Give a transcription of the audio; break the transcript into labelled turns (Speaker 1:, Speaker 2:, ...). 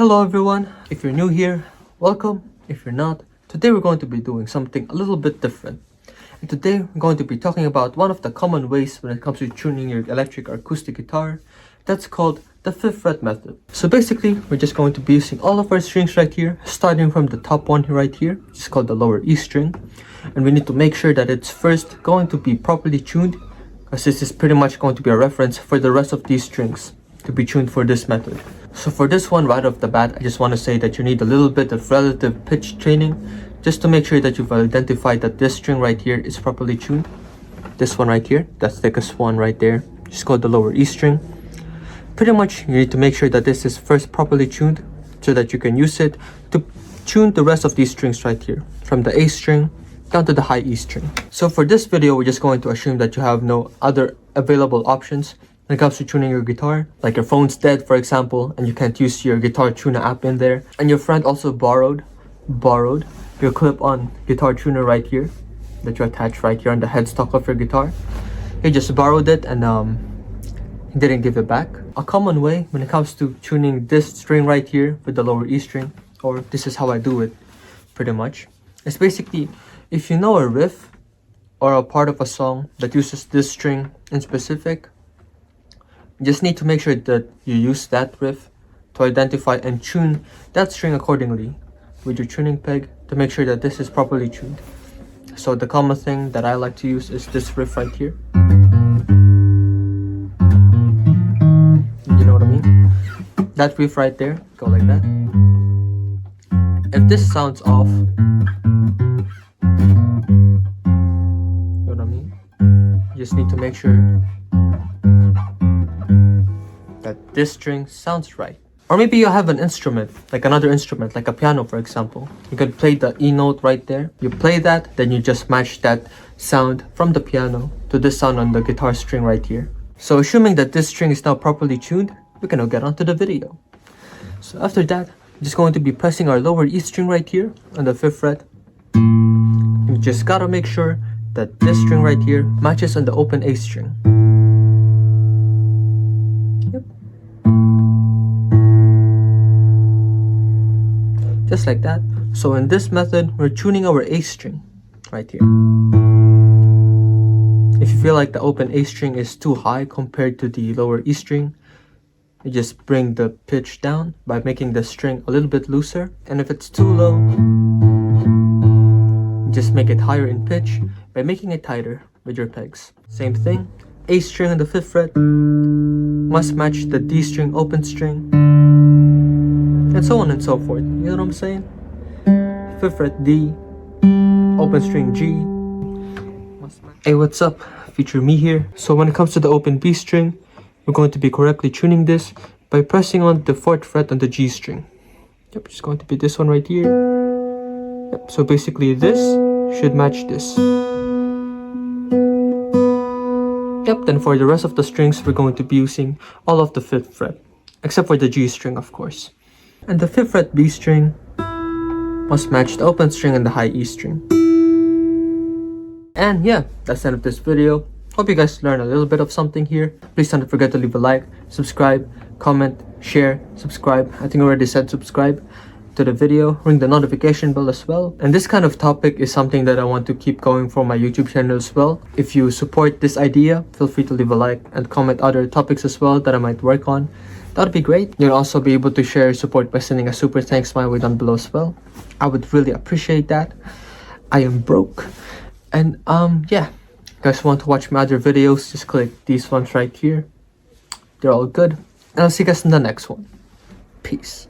Speaker 1: Hello everyone, if you're new here, welcome. If you're not, today we're going to be doing something a little bit different. And today we're going to be talking about one of the common ways when it comes to tuning your electric or acoustic guitar. That's called the 5th fret method. So basically, we're just going to be using all of our strings right here, starting from the top one right here, which is called the lower E string. And we need to make sure that it's first going to be properly tuned, because this is pretty much going to be a reference for the rest of these strings to be tuned for this method. So for this one, right off the bat, I just want to say that you need a little bit of relative pitch training just to make sure that you've identified that this string right here is properly tuned. This one right here, that thickest one right there, is called the lower E string. Pretty much you need to make sure that this is first properly tuned so that you can use it to tune the rest of these strings right here, from the A string down to the high E string. So for this video, we're just going to assume that you have no other available options when it comes to tuning your guitar, like your phone's dead for example and you can't use your guitar tuner app in there, and your friend also borrowed your clip-on guitar tuner right here that you attach right here on the headstock of your guitar. He just borrowed it and he didn't give it back. A common way when it comes to tuning this string right here with the lower E string, or this is how I do it pretty much, is basically if you know a riff or a part of a song that uses this string in specific, you just need to make sure that you use that riff to identify and tune that string accordingly with your tuning peg to make sure that this is properly tuned. So the common thing that I like to use is this riff right here. You know what I mean? That riff right there, go like that. If this sounds off, you know what I mean? You just need to make sure that this string sounds right. Or maybe you have an instrument, like another instrument, like a piano for example. You could play the E note right there. You play that, then you just match that sound from the piano to this sound on the guitar string right here. So assuming that this string is now properly tuned, we can now get on to the video. So after that, I'm just going to be pressing our lower E string right here on the 5th fret. You just gotta make sure that this string right here matches on the open A string. Just like that. So in this method, we're tuning our A string right here. If you feel like the open A string is too high compared to the lower E string, you just bring the pitch down by making the string a little bit looser. And if it's too low, just make it higher in pitch by making it tighter with your pegs. Same thing, A string on the 5th fret must match the D string open string, and so on and so forth. You know what I'm saying? 5th fret D, open string G. Hey, what's up? Feature me here. So when it comes to the open B string, we're going to be correctly tuning this by pressing on the 4th fret on the G string. Yep, it's going to be this one right here. Yep, so basically this should match this. Yep, then for the rest of the strings, we're going to be using all of the 5th fret, except for the G string of course. And the 5th fret B string must match the open string and the high E string. And yeah, that's the end of this video. Hope you guys learned a little bit of something here. Please don't forget to leave a like, subscribe, comment, share, subscribe. I think I already said subscribe to the video. Ring the notification bell as well. And this kind of topic is something that I want to keep going for my YouTube channel as well. If you support this idea, feel free to leave a like and comment other topics as well that I might work on. That would be great. You'll also be able to share your support by sending a super thanks my way down below as well. I would really appreciate that. I am broke. And yeah, if you guys want to watch my other videos, just click these ones right here. They're all good. And I'll see you guys in the next one. Peace.